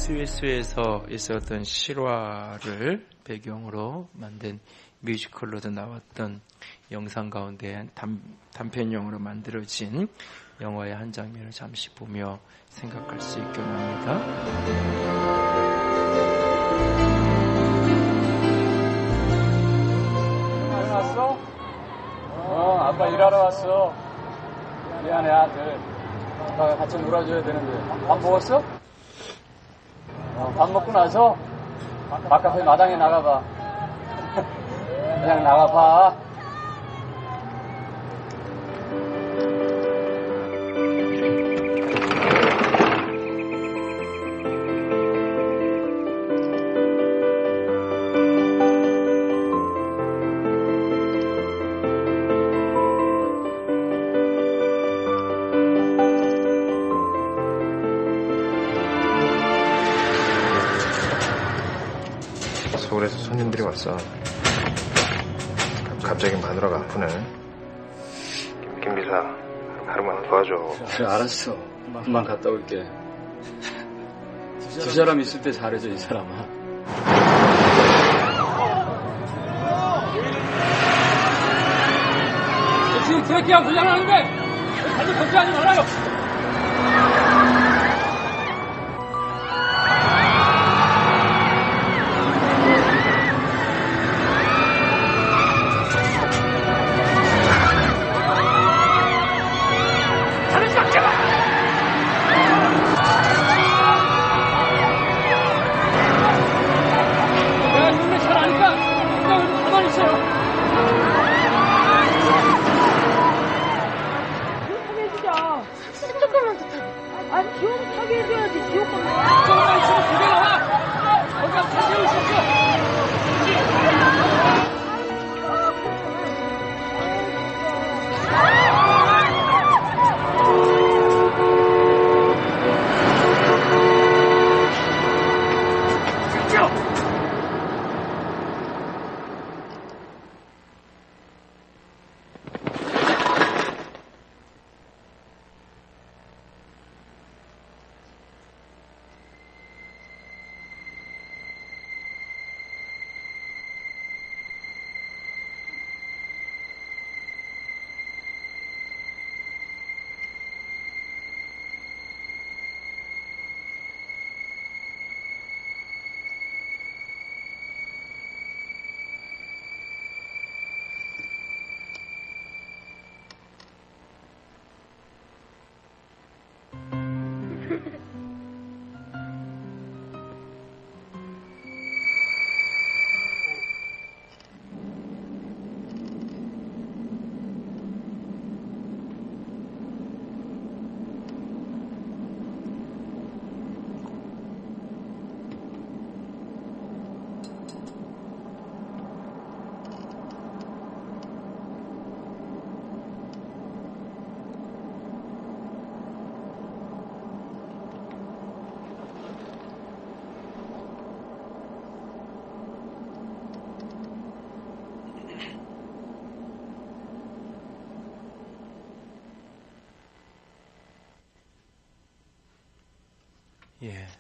스위스에서 있었던 실화를 배경으로 만든 뮤지컬로도 나왔던 영상 가운데 단편용으로 만들어진 영화의 한 장면을 잠시 보며 생각할 수 있게 합니다. 일어났어? 아빠 일하러 왔어. 미안해, 아들. 아빠가 같이 놀아줘야 되는데. 밥 먹었어? 밥 먹고 나서 바깥에 마당에 나가봐. 그냥 나가봐. 서울에서 손님들이 왔어. 갑자기 마누라가 아프네. 김 비서, 하루만 도와줘. 그래, 알았어. 금방 갔다 올게. 두 사람 있을 때 잘해줘, 이 사람아. 지금 트래키가 고장나는데 다들 걱정하지 말아요.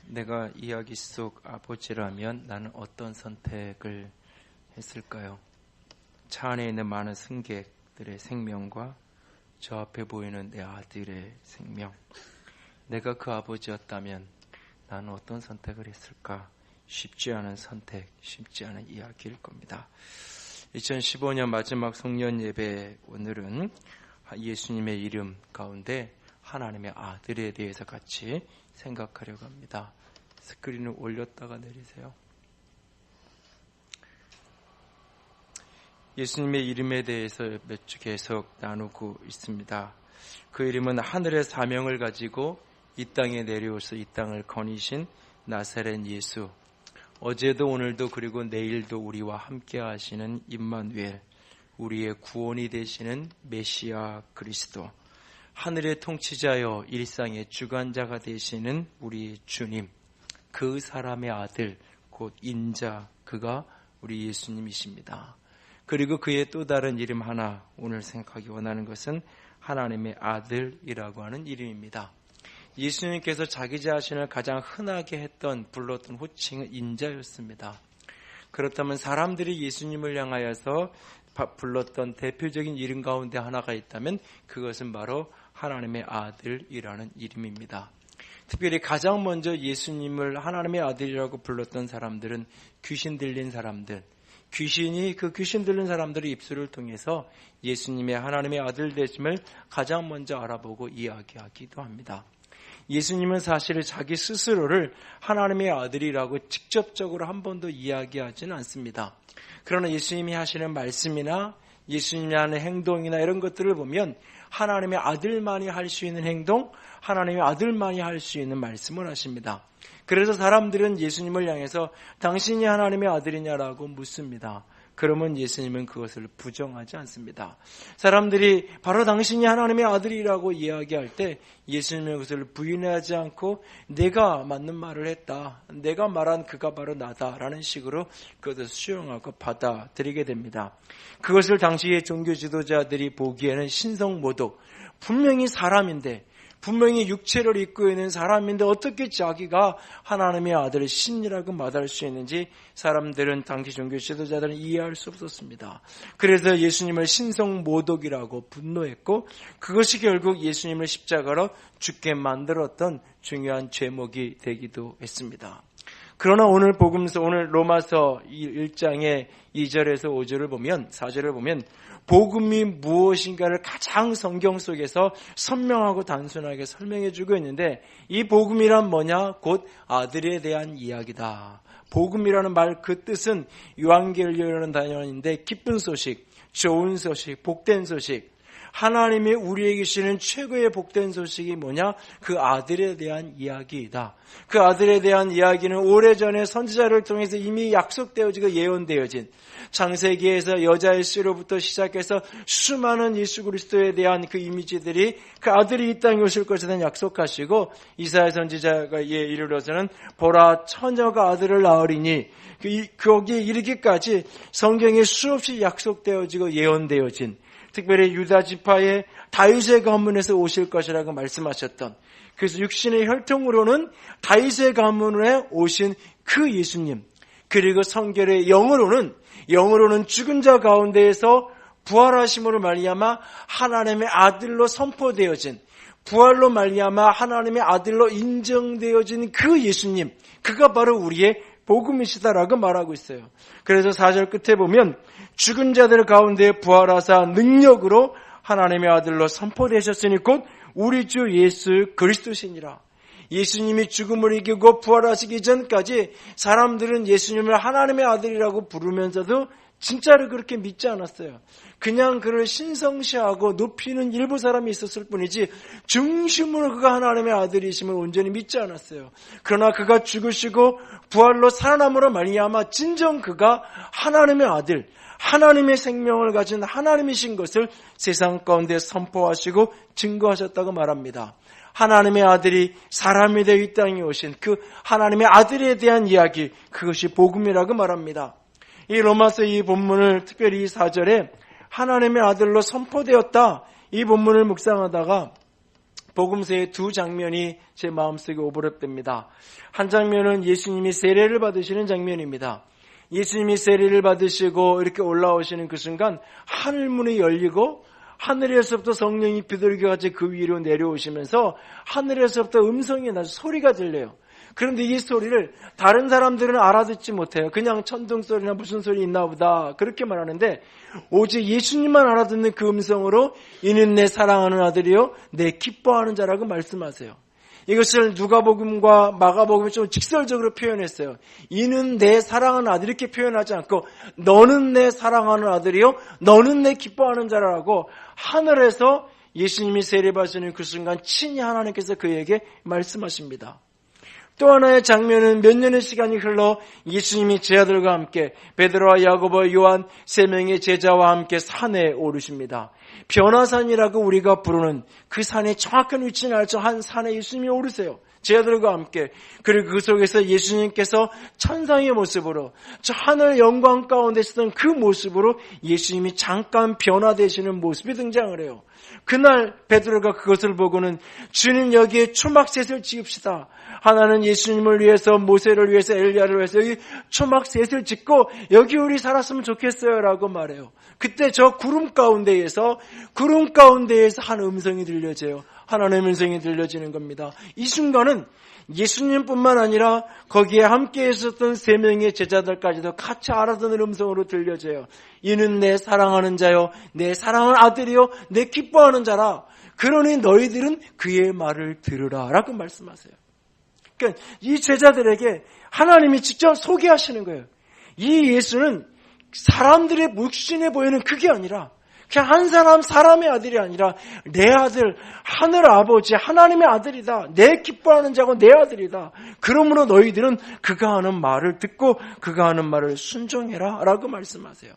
내가 이야기 속 아버지라면 나는 어떤 선택을 했을까요? 차 안에 있는 많은 승객들의 생명과 저 앞에 보이는 내 아들의 생명. 내가 그 아버지였다면 나는 어떤 선택을 했을까? 쉽지 않은 선택, 쉽지 않은 이야기일 겁니다. 2015년 마지막 송년 예배, 오늘은 예수님의 이름 가운데 하나님의 아들에 대해서 같이 생각하려고 합니다. 스크린을 올렸다가 내리세요. 예수님의 이름에 대해서 몇 주 계속 나누고 있습니다. 그 이름은 하늘의 사명을 가지고 이 땅에 내려오셔서 이 땅을 거니신 나사렛 예수. 어제도 오늘도 그리고 내일도 우리와 함께 하시는 임마누엘, 우리의 구원이 되시는 메시아 그리스도, 하늘의 통치자여 일상의 주관자가 되시는 우리 주님, 그 사람의 아들, 곧 인자, 그가 우리 예수님이십니다. 그리고 그의 또 다른 이름 하나, 오늘 생각하기 원하는 것은 하나님의 아들이라고 하는 이름입니다. 예수님께서 자기 자신을 가장 흔하게 불렀던 호칭은 인자였습니다. 그렇다면 사람들이 예수님을 향하여서 불렀던 대표적인 이름 가운데 하나가 있다면 그것은 바로 하나님의 아들이라는 이름입니다. 특별히 가장 먼저 예수님을 하나님의 아들이라고 불렀던 사람들은 귀신 들린 사람들, 귀신 들린 사람들의 입술을 통해서 예수님의 하나님의 아들 되심을 가장 먼저 알아보고 이야기하기도 합니다. 예수님은 사실 자기 스스로를 하나님의 아들이라고 직접적으로 한 번도 이야기하지는 않습니다. 그러나 예수님이 하시는 말씀이나 예수님이 하는 행동이나 이런 것들을 보면 하나님의 아들만이 할 수 있는 행동, 하나님의 아들만이 할 수 있는 말씀을 하십니다. 그래서 사람들은 예수님을 향해서 당신이 하나님의 아들이냐라고 묻습니다. 그러면 예수님은 그것을 부정하지 않습니다. 사람들이 바로 당신이 하나님의 아들이라고 이야기할 때 예수님은 그것을 부인하지 않고 내가 맞는 말을 했다. 내가 말한 그가 바로 나다라는 식으로 그것을 수용하고 받아들이게 됩니다. 그것을 당시의 종교 지도자들이 보기에는 신성모독, 분명히 사람인데 분명히 육체를 입고 있는 사람인데 어떻게 자기가 하나님의 아들의 신이라고 말할 수 있는지 사람들은 당시 종교 지도자들은 이해할 수 없었습니다. 그래서 예수님을 신성모독이라고 분노했고 그것이 결국 예수님을 십자가로 죽게 만들었던 중요한 죄목이 되기도 했습니다. 그러나 오늘 로마서 1장의 2절에서 5절을 보면 4절을 보면 복음이 무엇인가를 가장 성경 속에서 선명하고 단순하게 설명해 주고 있는데 이 복음이란 뭐냐? 곧 아들에 대한 이야기다. 복음이라는 말 그 뜻은 유앙겔리오라는 단어인데 기쁜 소식, 좋은 소식, 복된 소식. 하나님이 우리에게 주시는 최고의 복된 소식이 뭐냐? 그 아들에 대한 이야기이다. 그 아들에 대한 이야기는 오래전에 선지자를 통해서 이미 약속되어지고 예언되어진 창세기에서 여자의 씨로부터 시작해서 수많은 예수 그리스도에 대한 그 이미지들이 그 아들이 이 땅에 오실 것에 대한 약속하시고 이사야 선지자가 이르러서는 보라 처녀가 아들을 낳으리니 거기에 이르기까지 성경에 수없이 약속되어지고 예언되어진 특별히 유다 지파의 다윗의 가문에서 오실 것이라고 말씀하셨던 그래서 육신의 혈통으로는 다윗의 가문에 오신 그 예수님 그리고 성결의 영으로는 죽은 자 가운데에서 부활하심으로 말미암아 하나님의 아들로 선포되어진 부활로 말미암아 하나님의 아들로 인정되어진 그 예수님 그가 바로 우리의 복음이시다라고 말하고 있어요. 그래서 4절 끝에 보면 죽은 자들 가운데 부활하사 능력으로 하나님의 아들로 선포되셨으니 곧 우리 주 예수 그리스도시니라. 예수님이 죽음을 이기고 부활하시기 전까지 사람들은 예수님을 하나님의 아들이라고 부르면서도 진짜로 그렇게 믿지 않았어요. 그냥 그를 신성시하고 높이는 일부 사람이 있었을 뿐이지 중심으로 그가 하나님의 아들이심을 온전히 믿지 않았어요. 그러나 그가 죽으시고 부활로 살아남으로 말미암아 진정 그가 하나님의 아들, 하나님의 생명을 가진 하나님이신 것을 세상 가운데 선포하시고 증거하셨다고 말합니다. 하나님의 아들이 사람이 되어 이 땅에 오신 그 하나님의 아들에 대한 이야기, 그것이 복음이라고 말합니다. 이 로마서 이 본문을 특별히 이 4절에 하나님의 아들로 선포되었다. 이 본문을 묵상하다가 복음서의 두 장면이 제 마음속에 오버랩됩니다. 한 장면은 예수님이 세례를 받으시는 장면입니다. 예수님이 세례를 받으시고 이렇게 올라오시는 그 순간 하늘문이 열리고 하늘에서부터 성령이 비둘기같이 그 위로 내려오시면서 하늘에서부터 음성이 나서 소리가 들려요. 그런데 이 소리를 다른 사람들은 알아듣지 못해요. 그냥 천둥소리나 무슨 소리 있나 보다 그렇게 말하는데 오직 예수님만 알아듣는 그 음성으로 이는 내 사랑하는 아들이요 내 기뻐하는 자라고 말씀하세요. 이것을 누가복음과 마가복음이 좀 직설적으로 표현했어요. 이는 내 사랑하는 아들 이렇게 표현하지 않고 너는 내 사랑하는 아들이요 너는 내 기뻐하는 자라고 하늘에서 예수님이 세례받으시는 그 순간 친히 하나님께서 그에게 말씀하십니다. 또 하나의 장면은 몇 년의 시간이 흘러 예수님이 제자들과 함께 베드로와 야고보, 요한 세 명의 제자와 함께 산에 오르십니다. 변화산이라고 우리가 부르는 그 산의 정확한 위치는 알죠. 한 산에 예수님이 오르세요. 제자들과 함께. 그리고 그 속에서 예수님께서 천상의 모습으로 저 하늘 영광 가운데 있었던 그 모습으로 예수님이 잠깐 변화되시는 모습이 등장을 해요. 그날 베드로가 그것을 보고는 주님 여기에 초막셋을 지읍시다. 하나는 예수님을 위해서, 모세를 위해서, 엘리야를 위해서 여기 초막셋을 짓고 여기 우리 살았으면 좋겠어요 라고 말해요. 그때 저 구름 가운데에서 한 음성이 들려져요. 하나님의 음성이 들려지는 겁니다. 이 순간은 예수님뿐만 아니라 거기에 함께 있었던 3명의 제자들까지도 같이 알아듣는 음성으로 들려져요. 이는 내 사랑하는 자요, 내 사랑하는 아들이요, 내 기뻐하는 자라. 그러니 너희들은 그의 말을 들으라 라고 말씀하세요. 그러니까 이 제자들에게 하나님이 직접 소개하시는 거예요. 이 예수는 사람들의 묵신해 보이는 그게 아니라 그냥 한 사람의 아들이 아니라 내 아들, 하늘 아버지, 하나님의 아들이다. 내 기뻐하는 자고 내 아들이다. 그러므로 너희들은 그가 하는 말을 듣고 그가 하는 말을 순종해라 라고 말씀하세요.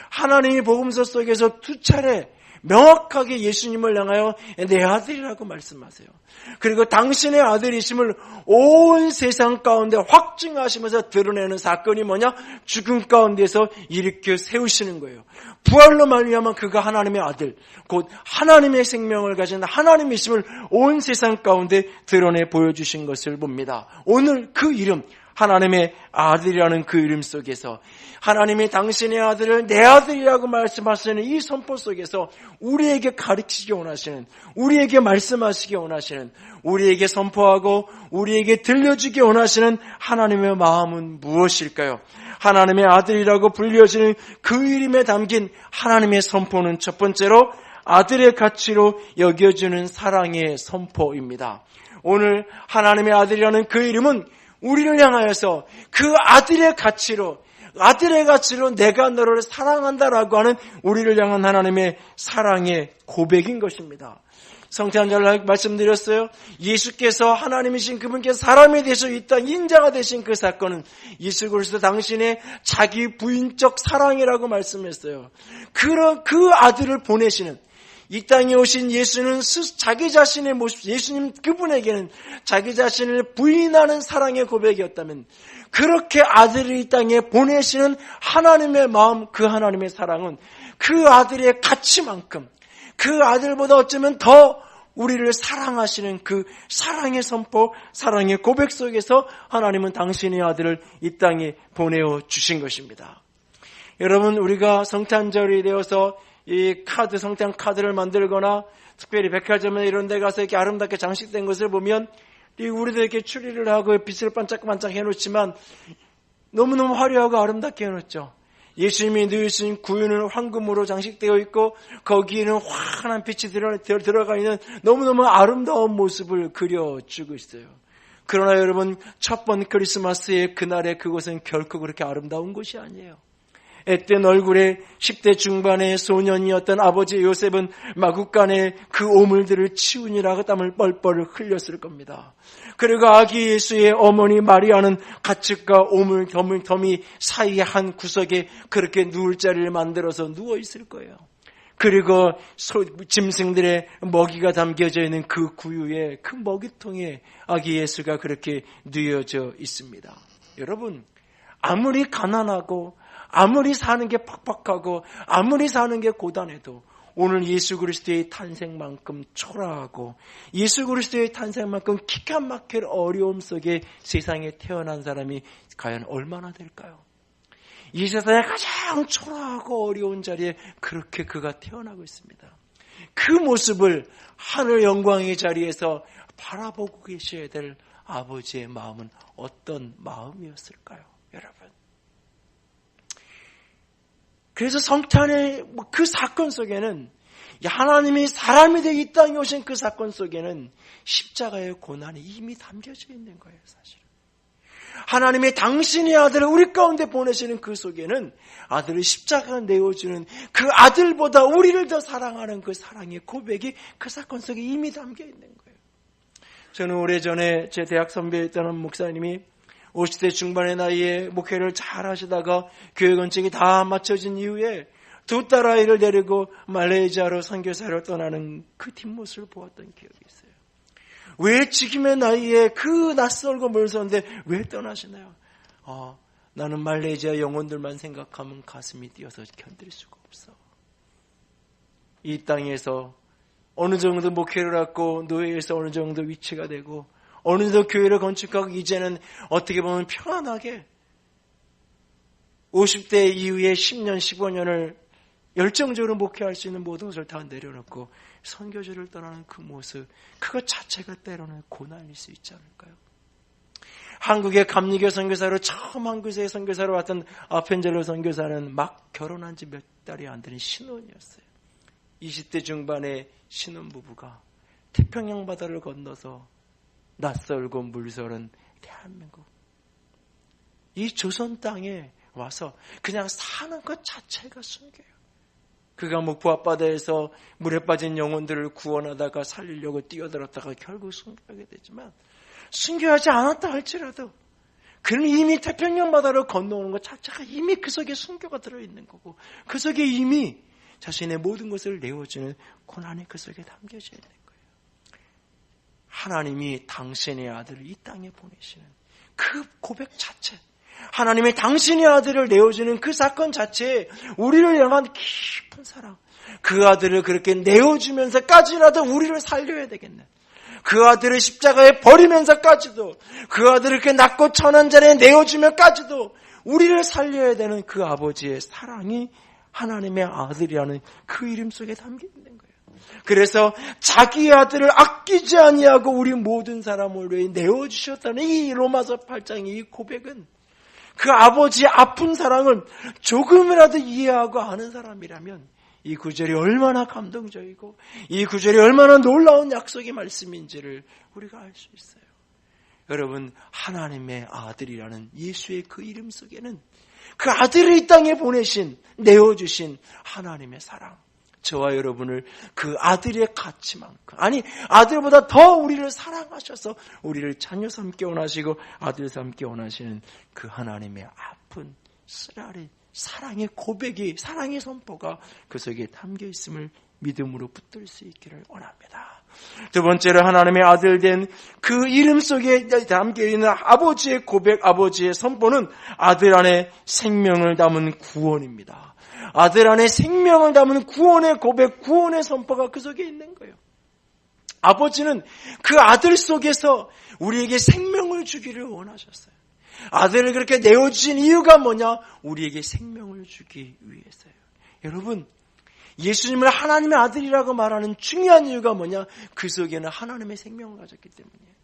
하나님이 복음서 속에서 2차례 명확하게 예수님을 향하여 내 아들이라고 말씀하세요. 그리고 당신의 아들이심을 온 세상 가운데 확증하시면서 드러내는 사건이 뭐냐? 죽음 가운데서 일으켜 세우시는 거예요. 부활로 말미암아 그가 하나님의 아들, 곧 하나님의 생명을 가진 하나님이심을 온 세상 가운데 드러내 보여주신 것을 봅니다. 오늘 그 이름, 하나님의 아들이라는 그 이름 속에서 하나님이 당신의 아들을 내 아들이라고 말씀하시는 이 선포 속에서 우리에게 가르치기 원하시는, 우리에게 말씀하시기 원하시는, 우리에게 선포하고 우리에게 들려주기 원하시는 하나님의 마음은 무엇일까요? 하나님의 아들이라고 불려지는 그 이름에 담긴 하나님의 선포는 첫 번째로 아들의 가치로 여겨주는 사랑의 선포입니다. 오늘 하나님의 아들이라는 그 이름은 우리를 향하여서 그 아들의 가치로 내가 너를 사랑한다라고 하는 우리를 향한 하나님의 사랑의 고백인 것입니다. 성탄절 말씀드렸어요. 예수께서 하나님이신 그분께서 사람이 되셔 이 땅 인자가 되신 그 사건은 예수 그리스도 당신의 자기 부인적 사랑이라고 말씀했어요. 그 아들을 보내시는 이 땅에 오신 예수는 자기 자신의 모습, 예수님 그분에게는 자기 자신을 부인하는 사랑의 고백이었다면 그렇게 아들을 이 땅에 보내시는 하나님의 마음, 그 하나님의 사랑은 그 아들의 가치만큼 그 아들보다 어쩌면 더 우리를 사랑하시는 그 사랑의 선포, 사랑의 고백 속에서 하나님은 당신의 아들을 이 땅에 보내어 주신 것입니다. 여러분, 우리가 성탄절이 되어서 이 성탄 카드를 만들거나 특별히 백화점에 이런 데 가서 이렇게 아름답게 장식된 것을 보면 우리도 이렇게 추리를 하고 빛을 반짝반짝 해놓지만 너무너무 화려하고 아름답게 해놓죠. 예수님이 누이신 구유는 황금으로 장식되어 있고 거기에는 환한 빛이 들어가 있는 너무너무 아름다운 모습을 그려주고 있어요. 그러나 여러분, 첫 번 크리스마스의 그날의 그곳은 결코 그렇게 아름다운 곳이 아니에요. 앳된 얼굴에 10대 중반의 소년이었던 아버지 요셉은 마구간에 그 오물들을 치우느라고 땀을 뻘뻘 흘렸을 겁니다. 그리고 아기 예수의 어머니 마리아는 가축과 오물 더미 사이의 한 구석에 그렇게 누울 자리를 만들어서 누워 있을 거예요. 그리고 짐승들의 먹이가 담겨져 있는 그 구유에, 그 먹이통에 아기 예수가 그렇게 누워져 있습니다. 여러분, 아무리 가난하고 아무리 사는 게 팍팍하고 아무리 사는 게 고단해도 오늘 예수 그리스도의 탄생만큼 초라하고 예수 그리스도의 탄생만큼 기가 막힐 어려움 속에 세상에 태어난 사람이 과연 얼마나 될까요? 이 세상에 가장 초라하고 어려운 자리에 그렇게 그가 태어나고 있습니다. 그 모습을 하늘 영광의 자리에서 바라보고 계셔야 될 아버지의 마음은 어떤 마음이었을까요, 여러분? 그래서 성탄의 그 사건 속에는, 하나님이 사람이 되어 이 땅에 오신 그 사건 속에는 십자가의 고난이 이미 담겨져 있는 거예요, 사실은. 하나님의 당신의 아들을 우리 가운데 보내시는 그 속에는 아들을 십자가 내어주는 그 아들보다 우리를 더 사랑하는 그 사랑의 고백이 그 사건 속에 이미 담겨 있는 거예요. 저는 오래전에 제 대학 선배였던 목사님이 50대 중반의 나이에 목회를 잘 하시다가 교회 건축이 다 마쳐진 이후에 2 딸아이를 데리고 말레이시아로 선교사를 떠나는 그 뒷모습을 보았던 기억이 있어요. 왜 지금의 나이에 그 낯설고 멀었는데 왜 떠나시나요? 나는 말레이시아 영혼들만 생각하면 가슴이 뛰어서 견딜 수가 없어. 이 땅에서 어느 정도 목회를 하고 노예에서 어느 정도 위치가 되고 어느 정도 교회를 건축하고 이제는 어떻게 보면 편안하게 50대 이후에 10년, 15년을 열정적으로 목회할 수 있는 모든 것을 다 내려놓고 선교지를 떠나는 그 모습, 그것 자체가 때로는 고난일 수 있지 않을까요? 한국의 감리교 선교사로 처음 한국의 선교사로 왔던 아펜젤로 선교사는 막 결혼한 지 몇 달이 안 되는 신혼이었어요. 20대 중반의 신혼부부가 태평양 바다를 건너서 낯설고 물서른 대한민국, 이 조선 땅에 와서 그냥 사는 것 자체가 순교예요. 그가 목포 앞바다에서 물에 빠진 영혼들을 구원하다가 살리려고 뛰어들었다가 결국 순교하게 되지만, 순교하지 않았다 할지라도 그는 이미 태평양 바다를 건너오는 것 자체가 이미 그 속에 순교가 들어있는 거고, 그 속에 이미 자신의 모든 것을 내어주는 고난이 그 속에 담겨져 있는 거예요. 하나님이 당신의 아들을 이 땅에 보내시는 그 고백 자체, 하나님의 당신의 아들을 내어주는 그 사건 자체에 우리를 향한 깊은 사랑, 그 아들을 그렇게 내어주면서까지라도 우리를 살려야 되겠네. 그 아들을 십자가에 버리면서까지도, 그 아들을 이렇게 낳고 천한 자리에 내어주면까지도 우리를 살려야 되는 그 아버지의 사랑이 하나님의 아들이라는 그 이름 속에 담겨 있는 거예요. 그래서 자기의 아들을 아끼지 아니하고 우리 모든 사람을 위해 내어주셨다는 이 로마서 8장의 이 고백은, 그 아버지의 아픈 사랑을 조금이라도 이해하고 아는 사람이라면 이 구절이 얼마나 감동적이고 이 구절이 얼마나 놀라운 약속의 말씀인지를 우리가 알 수 있어요. 여러분, 하나님의 아들이라는 예수의 그 이름 속에는 그 아들을 이 땅에 보내신, 내어주신 하나님의 사랑, 저와 여러분을 그 아들의 가치만큼, 아니 아들보다 더 우리를 사랑하셔서 우리를 자녀 삼기 원하시고 아들 삼기 원하시는 그 하나님의 아픈 쓰라린 사랑의 고백이, 사랑의 선포가 그 속에 담겨 있음을 믿음으로 붙들 수 있기를 원합니다. 두 번째로 하나님의 아들 된 그 이름 속에 담겨 있는 아버지의 고백, 아버지의 선포는 아들 안에 생명을 담은 구원입니다. 아들 안에 생명을 담은 구원의 고백, 구원의 선포가 그 속에 있는 거예요. 아버지는 그 아들 속에서 우리에게 생명을 주기를 원하셨어요. 아들을 그렇게 내어주신 이유가 뭐냐? 우리에게 생명을 주기 위해서요. 여러분, 예수님을 하나님의 아들이라고 말하는 중요한 이유가 뭐냐? 그 속에는 하나님의 생명을 가졌기 때문이에요.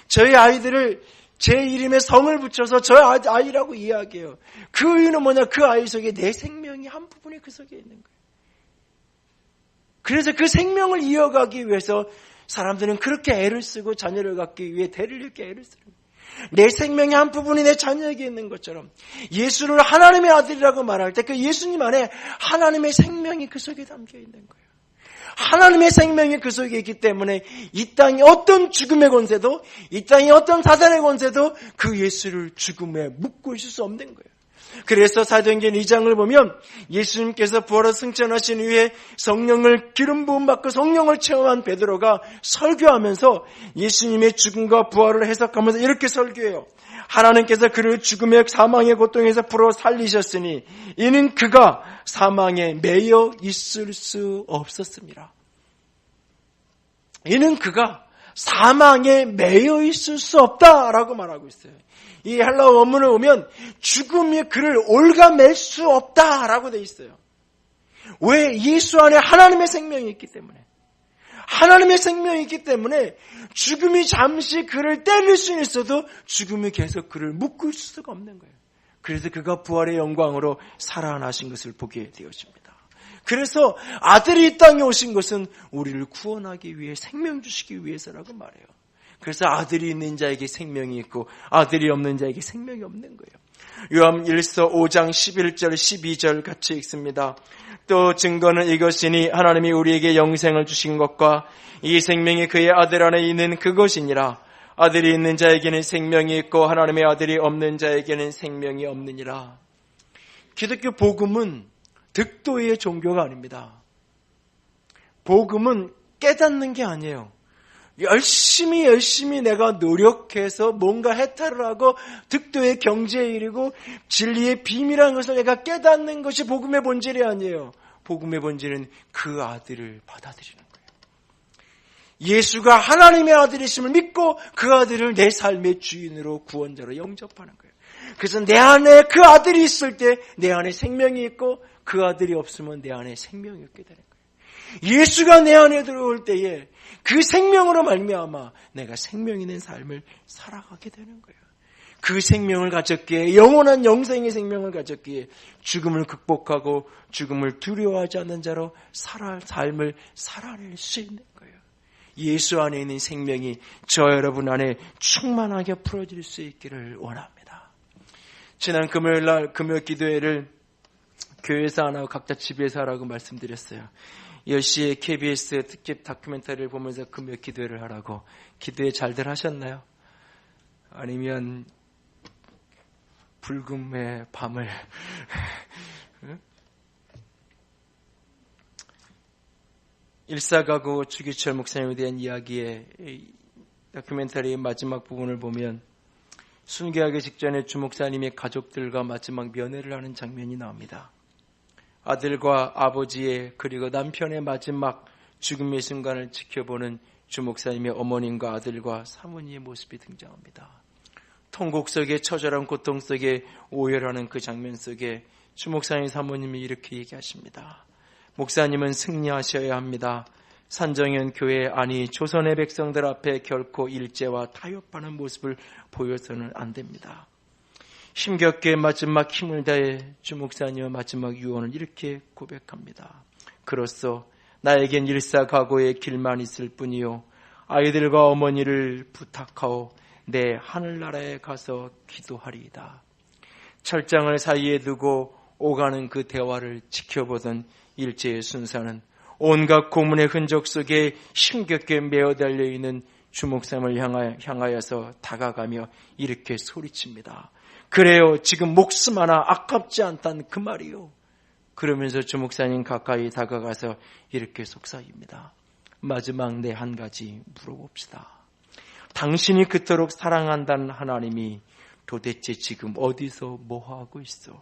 저희 아이들을 제 이름에 성을 붙여서 저 아이라고 이야기해요. 그 이유는 뭐냐? 그 아이 속에 내 생명이 한 부분이 그 속에 있는 거예요. 그래서 그 생명을 이어가기 위해서 사람들은 그렇게 애를 쓰고 자녀를 갖기 위해 대를 이렇게 애를 쓰는 거예요. 내 생명의 한 부분이 내 자녀에게 있는 것처럼 예수를 하나님의 아들이라고 말할 때 그 예수님 안에 하나님의 생명이 그 속에 담겨 있는 거예요. 하나님의 생명이 그 속에 있기 때문에 이 땅의 어떤 죽음의 권세도, 이 땅의 어떤 사단의 권세도 그 예수를 죽음에 묶고 있을 수 없는 거예요. 그래서 사도행전 2장을 보면 예수님께서 부활을 승천하신 후에 성령을 기름 부음 받고 성령을 체험한 베드로가 설교하면서 예수님의 죽음과 부활을 해석하면서 이렇게 설교해요. 하나님께서 그를 죽음의 사망의 고통에서 풀어 살리셨으니 이는 그가 사망에 매여 있을 수 없었습니다. 이는 그가 사망에 매여 있을 수 없다라고 말하고 있어요. 이 헬라어 원문을 보면 죽음이 그를 올가맬 수 없다라고 돼 있어요. 왜? 예수 안에 하나님의 생명이 있기 때문에. 하나님의 생명이 있기 때문에 죽음이 잠시 그를 때릴 수는 있어도 죽음이 계속 그를 묶을 수가 없는 거예요. 그래서 그가 부활의 영광으로 살아나신 것을 보게 되어집니다. 그래서 아들이 이 땅에 오신 것은 우리를 구원하기 위해, 생명 주시기 위해서라고 말해요. 그래서 아들이 있는 자에게 생명이 있고 아들이 없는 자에게 생명이 없는 거예요. 요한 1서 5장 11절 12절 같이 읽습니다. 또 증거는 이것이니 하나님이 우리에게 영생을 주신 것과 이 생명이 그의 아들 안에 있는 그것이니라. 아들이 있는 자에게는 생명이 있고 하나님의 아들이 없는 자에게는 생명이 없느니라. 기독교 복음은 득도의 종교가 아닙니다. 복음은 깨닫는 게 아니에요. 열심히 내가 노력해서 뭔가 해탈을 하고 득도의 경제에 이르고 진리의 비밀한 것을 내가 깨닫는 것이 복음의 본질이 아니에요. 복음의 본질은 그 아들을 받아들이는 거예요. 예수가 하나님의 아들이심을 믿고 그 아들을 내 삶의 주인으로 구원자로 영접하는 거예요. 그래서 내 안에 그 아들이 있을 때 내 안에 생명이 있고 그 아들이 없으면 내 안에 생명이 없게 되는 거예요. 예수가 내 안에 들어올 때에 그 생명으로 말미암아 내가 생명 있는 삶을 살아가게 되는 거예요. 그 생명을 가졌기에 영원한 영생의 생명을 가졌기에 죽음을 극복하고 죽음을 두려워하지 않는 자로 삶을 살아낼 수 있는 거예요. 예수 안에 있는 생명이 저 여러분 안에 충만하게 풀어질 수 있기를 원합니다. 지난 금요일날 금요 기도회를 교회에서 안 하고 각자 집에서 하라고 말씀드렸어요. 10시에 KBS 특집 다큐멘터리를 보면서 금요 기도회를 하라고. 기도회 잘들 하셨나요? 아니면 불금의 밤을 일사가구 주기철 목사님에 대한 이야기의 다큐멘터리의 마지막 부분을 보면 순교하기 직전에 주 목사님의 가족들과 마지막 면회를 하는 장면이 나옵니다. 아들과 아버지의 그리고 남편의 마지막 죽음의 순간을 지켜보는 주 목사님의 어머님과 아들과 사모님의 모습이 등장합니다. 통곡 속에 처절한 고통 속에 오열하는 그 장면 속에 주 목사님 사모님이 이렇게 얘기하십니다. 목사님은 승리하셔야 합니다. 산정현 교회 아니 조선의 백성들 앞에 결코 일제와 타협하는 모습을 보여서는 안 됩니다. 힘겹게 마지막 힘을 다해 주 목사님의 마지막 유언을 이렇게 고백합니다. 그로써 나에겐 일사각오의 길만 있을 뿐이요 아이들과 어머니를 부탁하오 내 하늘나라에 가서 기도하리이다. 철장을 사이에 두고 오가는 그 대화를 지켜보던 일제의 순사는 온갖 고문의 흔적 속에 힘겹게 메어 달려있는 주 목사님을 향하여서 다가가며 이렇게 소리칩니다. 그래요, 지금 목숨 하나 아깝지 않다는 그 말이요. 그러면서 주 목사님 가까이 다가가서 이렇게 속삭입니다. 마지막 내 한 가지 물어봅시다. 당신이 그토록 사랑한다는 하나님이 도대체 지금 어디서 뭐하고 있어?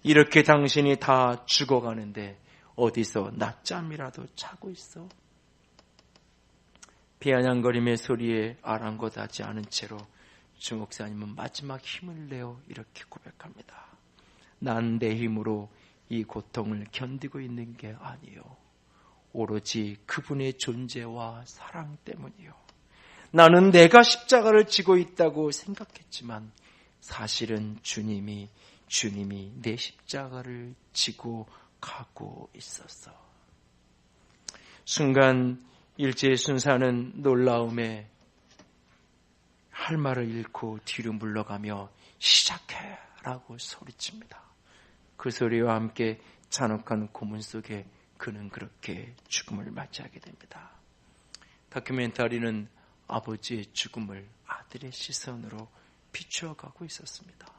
이렇게 당신이 다 죽어가는데 어디서 낮잠이라도 자고 있어? 비아냥거림의 소리에 아랑곳하지 않은 채로 주 목사님은 마지막 힘을 내어 이렇게 고백합니다. 난 내 힘으로 이 고통을 견디고 있는 게 아니요. 오로지 그분의 존재와 사랑 때문이요. 나는 내가 십자가를 지고 있다고 생각했지만 사실은 주님이 내 십자가를 지고 가고 있었어. 순간 일제의 순사는 놀라움에 할 말을 잃고 뒤로 물러가며 시작해라고 소리칩니다. 그 소리와 함께 잔혹한 고문 속에 그는 그렇게 죽음을 맞이하게 됩니다. 다큐멘터리는 아버지의 죽음을 아들의 시선으로 비추어가고 있었습니다.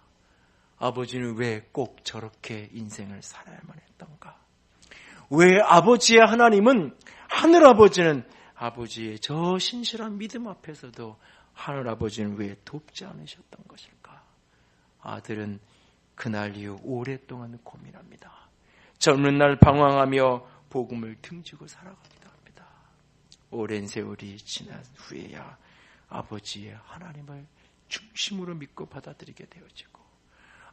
아버지는 왜 꼭 저렇게 인생을 살아야만 했던가? 왜 아버지의 하나님은, 하늘아버지는 아버지의 저 신실한 믿음 앞에서도 하늘아버지는 왜 돕지 않으셨던 것일까? 아들은 그날 이후 오랫동안 고민합니다. 젊은 날 방황하며 복음을 등지고 살아가기도 합니다. 오랜 세월이 지난 후에야 아버지의 하나님을 중심으로 믿고 받아들이게 되어지고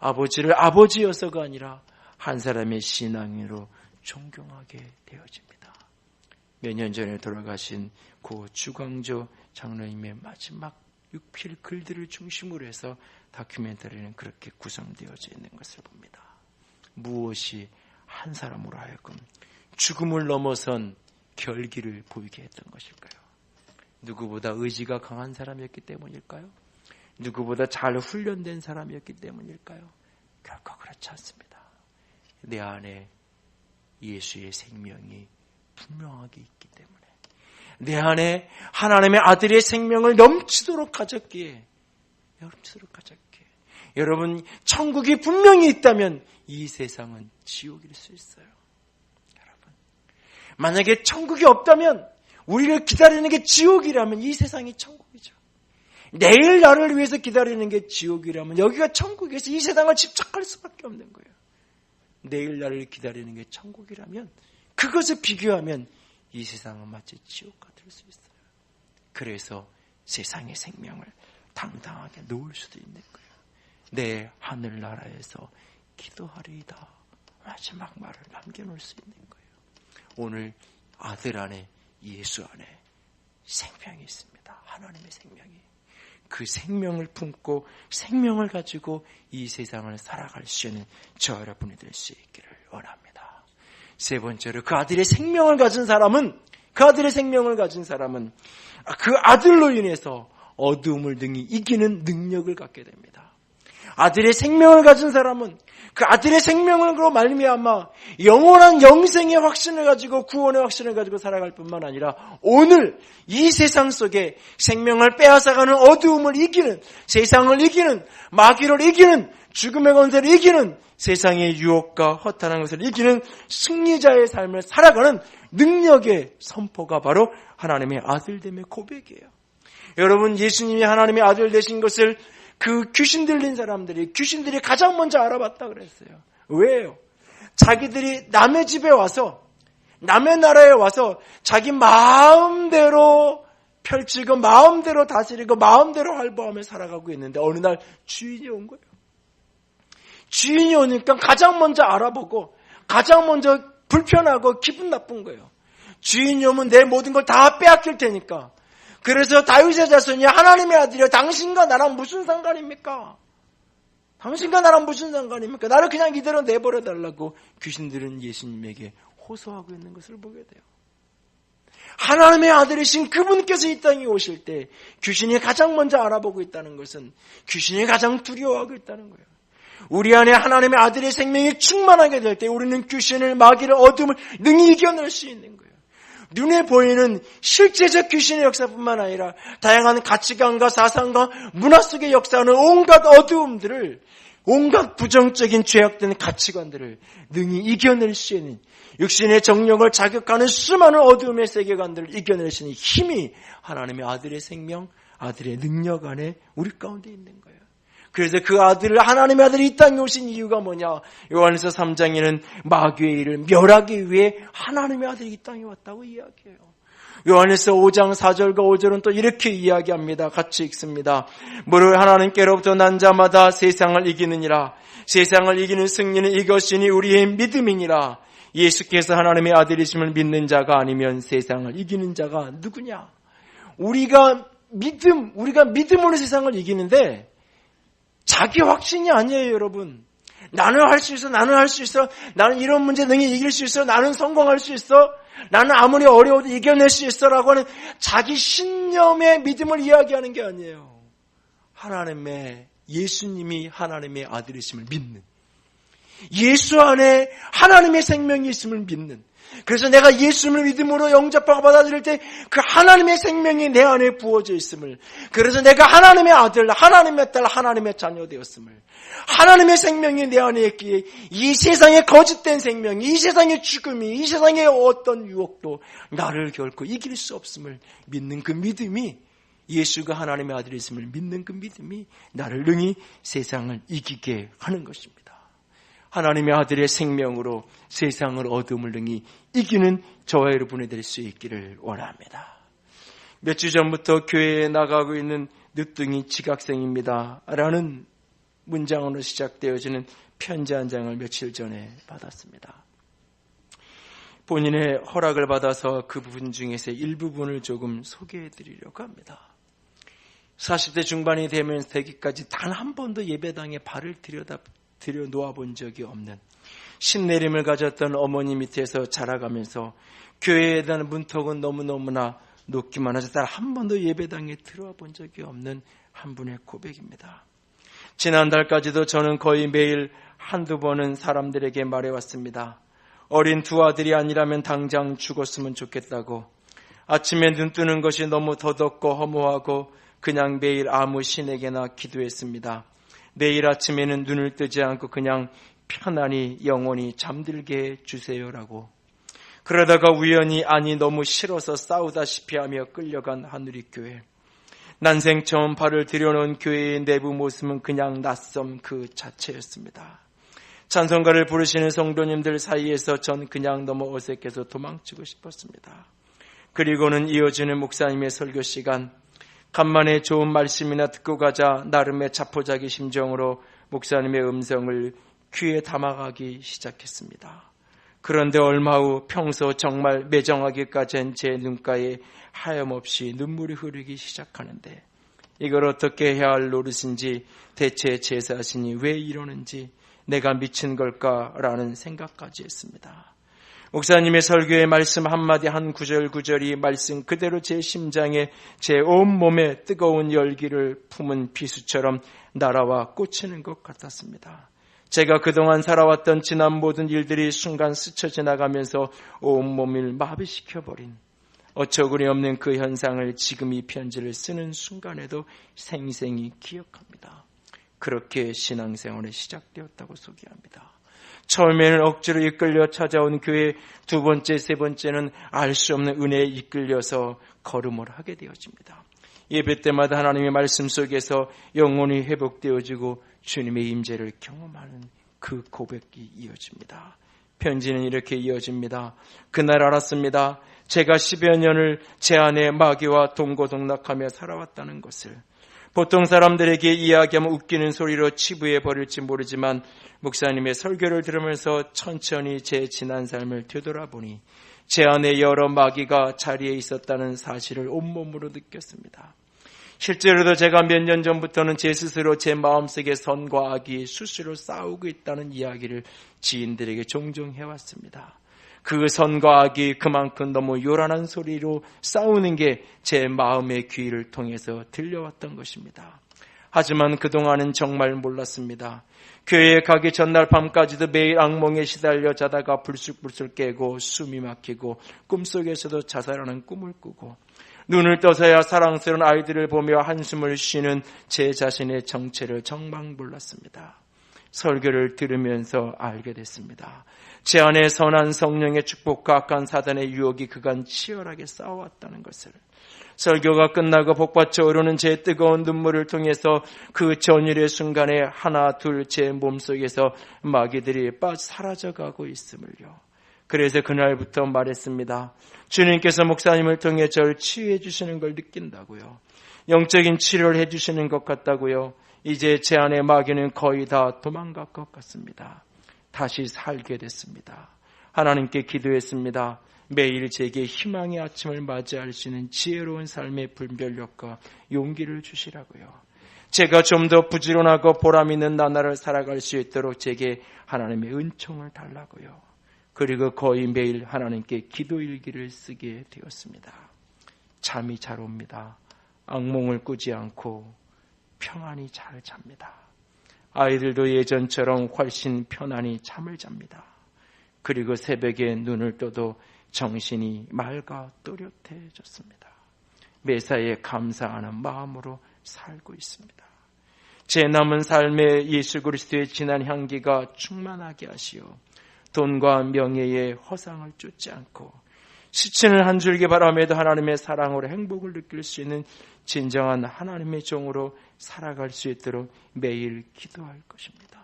아버지를 아버지여서가 아니라 한 사람의 신앙으로 존경하게 되어집니다. 몇 년 전에 돌아가신 고 주광조 장로님의 마지막 육필 글들을 중심으로 해서 다큐멘터리는 그렇게 구성되어져 있는 것을 봅니다. 무엇이 한 사람으로 하여금 죽음을 넘어선 결기를 보이게 했던 것일까요? 누구보다 의지가 강한 사람이었기 때문일까요? 누구보다 잘 훈련된 사람이었기 때문일까요? 결코 그렇지 않습니다. 내 안에 예수의 생명이 분명하게 있기 때문에 내 안에 하나님의 아들의 생명을 넘치도록 가졌기에 여러분 천국이 분명히 있다면 이 세상은 지옥일 수 있어요. 여러분 만약에 천국이 없다면 우리를 기다리는 게 지옥이라면 이 세상이 천국이죠. 내일 나를 위해서 기다리는 게 지옥이라면 여기가 천국에서 이 세상을 집착할 수밖에 없는 거예요. 내일 나를 기다리는 게 천국이라면 그것을 비교하면 이 세상은 마치 지옥 같을 수 있어요. 그래서 세상의 생명을 당당하게 놓을 수도 있는 거예요. 내 하늘나라에서 기도하리이다. 마지막 말을 남겨놓을 수 있는 거예요. 오늘 아들 안에, 예수 안에 생명이 있습니다. 하나님의 생명이. 그 생명을 품고 생명을 가지고 이 세상을 살아갈 수 있는 저 여러분이 될 수 있기를 원합니다. 세 번째로 그 아들의 생명을 가진 사람은 그 아들로 인해서 어두움을 능히 이기는 능력을 갖게 됩니다. 아들의 생명을 가진 사람은 그 아들의 생명으로 말미암아 영원한 영생의 확신을 가지고 구원의 확신을 가지고 살아갈 뿐만 아니라 오늘 이 세상 속에 생명을 빼앗아가는 어두움을 이기는, 세상을 이기는, 마귀를 이기는, 죽음의 권세를 이기는, 세상의 유혹과 허탄한 것을 이기는 승리자의 삶을 살아가는 능력의 선포가 바로 하나님의 아들됨의 고백이에요. 여러분, 예수님이 하나님의 아들 되신 것을 그 귀신 들린 사람들이, 귀신들이 가장 먼저 알아봤다 그랬어요. 왜요? 자기들이 남의 집에 와서, 남의 나라에 와서 자기 마음대로 펼치고 마음대로 다스리고 마음대로 활보하며 살아가고 있는데 어느 날 주인이 온 거예요. 주인이 오니까 가장 먼저 알아보고 가장 먼저 불편하고 기분 나쁜 거예요. 주인이 오면 내 모든 걸 다 빼앗길 테니까. 그래서 다윗의 자손이 하나님의 아들이여 당신과 나랑 무슨 상관입니까? 당신과 나랑 무슨 상관입니까? 나를 그냥 이대로 내버려 달라고 귀신들은 예수님에게 호소하고 있는 것을 보게 돼요. 하나님의 아들이신 그분께서 이 땅에 오실 때 귀신이 가장 먼저 알아보고 있다는 것은 귀신이 가장 두려워하고 있다는 거예요. 우리 안에 하나님의 아들의 생명이 충만하게 될 때 우리는 귀신을, 마귀를, 어둠을 능히 이겨낼 수 있는 거예요. 눈에 보이는 실제적 귀신의 역사뿐만 아니라 다양한 가치관과 사상과 문화 속에 역사하는 온갖 어두움들을, 온갖 부정적인 죄악된 가치관들을 능히 이겨낼 수 있는, 육신의 정력을 자극하는 수많은 어두움의 세계관들을 이겨낼 수 있는 힘이 하나님의 아들의 생명, 아들의 능력 안에 우리 가운데 있는 거예요. 그래서 그 아들을, 하나님의 아들이 이 땅에 오신 이유가 뭐냐? 요한에서 3장에는 마귀의 일을 멸하기 위해 하나님의 아들이 이 땅에 왔다고 이야기해요. 요한에서 5장 4절과 5절은 또 이렇게 이야기합니다. 같이 읽습니다. 무릇 하나님께로부터 난 자마다 세상을 이기느니라. 세상을 이기는 승리는 이것이니 우리의 믿음이니라. 예수께서 하나님의 아들이심을 믿는 자가 아니면 세상을 이기는 자가 누구냐? 우리가 믿음으로 세상을 이기는데 자기 확신이 아니에요, 여러분. 나는 할 수 있어, 나는 할 수 있어, 나는 이런 문제 능히 이길 수 있어, 나는 성공할 수 있어, 나는 아무리 어려워도 이겨낼 수 있어라고 하는 자기 신념의 믿음을 이야기하는 게 아니에요. 하나님의, 예수님이 하나님의 아들이심을 믿는, 예수 안에 하나님의 생명이 있음을 믿는, 그래서 내가 예수님을 믿음으로 영접하고 받아들일 때 그 하나님의 생명이 내 안에 부어져 있음을, 그래서 내가 하나님의 아들, 하나님의 딸, 하나님의 자녀 되었음을, 하나님의 생명이 내 안에 있기에 이 세상의 거짓된 생명, 이 세상의 죽음이, 이 세상의 어떤 유혹도 나를 결코 이길 수 없음을 믿는 그 믿음이, 예수가 하나님의 아들이었음을 믿는 그 믿음이 나를 능히 세상을 이기게 하는 것입니다. 하나님의 아들의 생명으로 세상을 어둠을 능히 이기는 저와 여러분이 될 수 있기를 원합니다. 몇 주 전부터 교회에 나가고 있는 늦둥이 지각생입니다 라는 문장으로 시작되어지는 편지 한 장을 며칠 전에 받았습니다. 본인의 허락을 받아서 그 부분 중에서 일부분을 조금 소개해 드리려고 합니다. 40대 중반이 되면서 되기까지 단 한 번도 예배당에 발을 들여놓아본 적이 없는 신내림을 가졌던 어머니 밑에서 자라가면서 교회에 대한 문턱은 너무너무나 높기만 하지 단 한 번도 예배당에 들어와 본 적이 없는 한 분의 고백입니다. 지난달까지도 저는 거의 매일 한두 번은 사람들에게 말해왔습니다. 어린 두 아들이 아니라면 당장 죽었으면 좋겠다고. 아침에 눈 뜨는 것이 너무 더덥고 허무하고 그냥 매일 아무 신에게나 기도했습니다. 내일 아침에는 눈을 뜨지 않고 그냥 편안히 영원히 잠들게 해주세요라고. 그러다가 우연히 아니 너무 싫어서 싸우다시피 하며 끌려간 하누리교회. 난생 처음 발을 들여놓은 교회의 내부 모습은 그냥 낯섦 그 자체였습니다. 찬송가를 부르시는 성도님들 사이에서 전 그냥 너무 어색해서 도망치고 싶었습니다. 그리고는 이어지는 목사님의 설교 시간, 간만에 좋은 말씀이나 듣고 가자 나름의 자포자기 심정으로 목사님의 음성을 귀에 담아가기 시작했습니다. 그런데 얼마 후 평소 정말 매정하기까지 한 제 눈가에 하염없이 눈물이 흐르기 시작하는데 이걸 어떻게 해야 할 노릇인지, 대체 제 자신이 왜 이러는지, 내가 미친 걸까라는 생각까지 했습니다. 목사님의 설교의 말씀 한마디 한 구절구절이 말씀 그대로 제 심장에, 제 온몸에 뜨거운 열기를 품은 비수처럼 날아와 꽂히는 것 같았습니다. 제가 그동안 살아왔던 지난 모든 일들이 순간 스쳐 지나가면서 온몸을 마비시켜버린 어처구니 없는 그 현상을 지금 이 편지를 쓰는 순간에도 생생히 기억합니다. 그렇게 신앙생활이 시작되었다고 소개합니다. 처음에는 억지로 이끌려 찾아온 교회, 두 번째, 세 번째는 알 수 없는 은혜에 이끌려서 걸음을 하게 되어집니다. 예배 때마다 하나님의 말씀 속에서 영혼이 회복되어지고 주님의 임재를 경험하는 그 고백이 이어집니다. 편지는 이렇게 이어집니다. 그날 알았습니다. 제가 10여 년을 제 안에 마귀와 동고동락하며 살아왔다는 것을. 보통 사람들에게 이야기하면 웃기는 소리로 치부해 버릴지 모르지만 목사님의 설교를 들으면서 천천히 제 지난 삶을 되돌아보니 제 안에 여러 마귀가 자리에 있었다는 사실을 온몸으로 느꼈습니다. 실제로도 제가 몇 년 전부터는 제 스스로 제 마음속에 선과 악이 수시로 싸우고 있다는 이야기를 지인들에게 종종 해왔습니다. 그 선과 악이 그만큼 너무 요란한 소리로 싸우는 게 제 마음의 귀를 통해서 들려왔던 것입니다. 하지만 그동안은 정말 몰랐습니다. 교회에 가기 전날 밤까지도 매일 악몽에 시달려 자다가 불쑥불쑥 깨고 숨이 막히고 꿈속에서도 자살하는 꿈을 꾸고 눈을 떠서야 사랑스러운 아이들을 보며 한숨을 쉬는 제 자신의 정체를 정말 몰랐습니다. 설교를 들으면서 알게 됐습니다. 제 안에 선한 성령의 축복과 악한 사단의 유혹이 그간 치열하게 싸워왔다는 것을. 설교가 끝나고 복받쳐 오르는 제 뜨거운 눈물을 통해서 그 전율의 순간에 하나 둘 제 몸속에서 마귀들이 사라져가고 있음을요. 그래서 그날부터 말했습니다. 주님께서 목사님을 통해 저를 치유해 주시는 걸 느낀다고요. 영적인 치료를 해 주시는 것 같다고요. 이제 제 안의 마귀는 거의 다 도망갈 것 같습니다. 다시 살게 됐습니다. 하나님께 기도했습니다. 매일 제게 희망의 아침을 맞이할 수 있는 지혜로운 삶의 분별력과 용기를 주시라고요. 제가 좀 더 부지런하고 보람있는 나날을 살아갈 수 있도록 제게 하나님의 은총을 달라고요. 그리고 거의 매일 하나님께 기도일기를 쓰게 되었습니다. 잠이 잘 옵니다. 악몽을 꾸지 않고 평안히 잘 잡니다. 아이들도 예전처럼 훨씬 편안히 잠을 잡니다. 그리고 새벽에 눈을 떠도 정신이 맑아 또렷해졌습니다. 매사에 감사하는 마음으로 살고 있습니다. 제 남은 삶에 예수 그리스도의 진한 향기가 충만하게 하시오. 돈과 명예의 허상을 쫓지 않고 스치는 한 줄기 바람에도 하나님의 사랑으로 행복을 느낄 수 있는 진정한 하나님의 종으로 살아갈 수 있도록 매일 기도할 것입니다.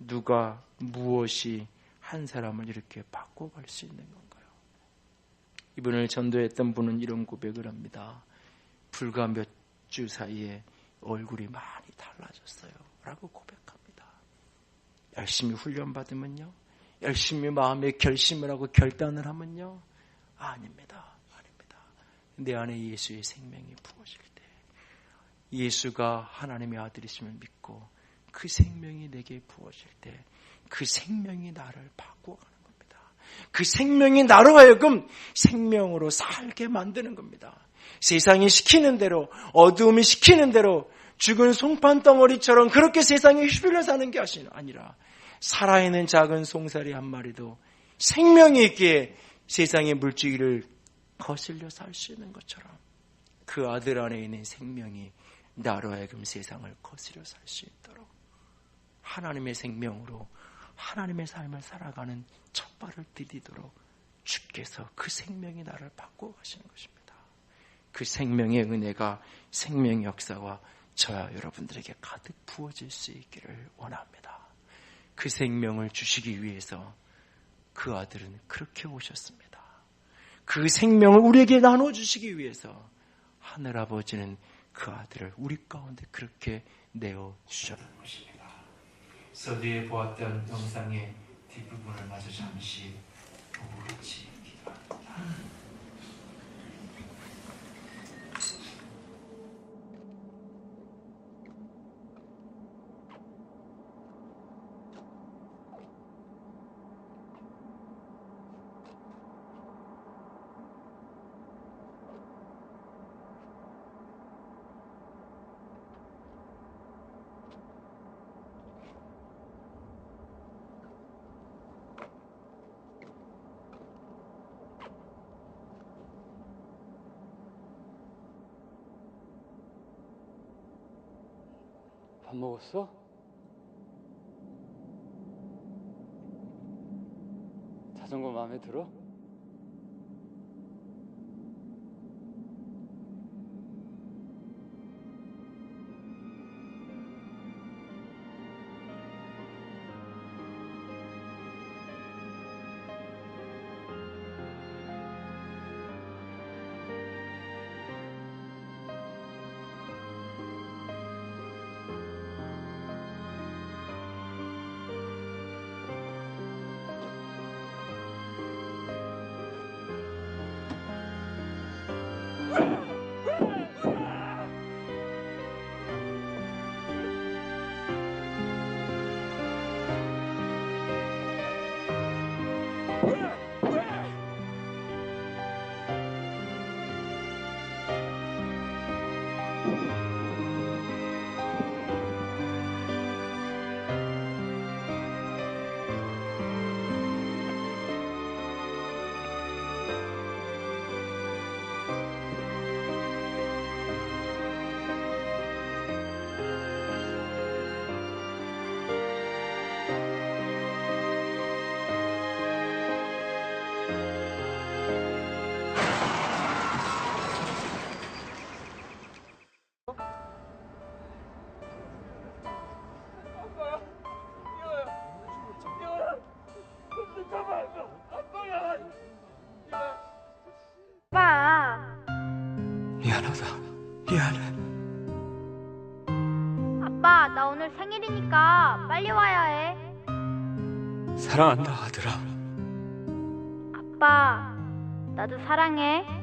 누가 무엇이 한 사람을 이렇게 바꿔갈 수 있는 건가요? 이분을 전도했던 분은 이런 고백을 합니다. 불과 몇 주 사이에 얼굴이 많이 달라졌어요 라고 고백합니다. 열심히 훈련받으면요? 열심히 마음에 결심을 하고 결단을 하면요? 아닙니다. 내 안에 예수의 생명이 부어질 때, 예수가 하나님의 아들이심을 믿고 그 생명이 내게 부어질 때 그 생명이 나를 바꾸어가는 겁니다. 그 생명이 나로 하여금 생명으로 살게 만드는 겁니다. 세상이 시키는 대로, 어두움이 시키는 대로 죽은 송판 덩어리처럼 그렇게 세상에 휘둘려 사는 게 아니라 살아있는 작은 송사리 한 마리도 생명이 있기에 세상의 물질을 거슬려 살 수 있는 것처럼 그 아들 안에 있는 생명이 나로 하여금 세상을 거스려 살 수 있도록 하나님의 생명으로 하나님의 삶을 살아가는 첫 발을 디디도록 주께서 그 생명이 나를 바꾸어 가시는 것입니다. 그 생명의 은혜가 생명 역사와 저와 여러분들에게 가득 부어질 수 있기를 원합니다. 그 생명을 주시기 위해서 그 아들은 그렇게 오셨습니다. 그 생명을 우리에게 나눠주시기 위해서 하늘아버지는 그 아들을 우리 가운데 그렇게 내어주셨던 것입니다. 서두에 보았던 영상의 뒷부분을 마저 잠시 보고 같이 기도합니다. 밥 먹었어? 자전거 마음에 들어? 아빠, 미안하다. 미안해. 아빠, 나 오늘 생일이니까 빨리 와야 해. 사랑한다, 아들아. 아빠, 나도 사랑해.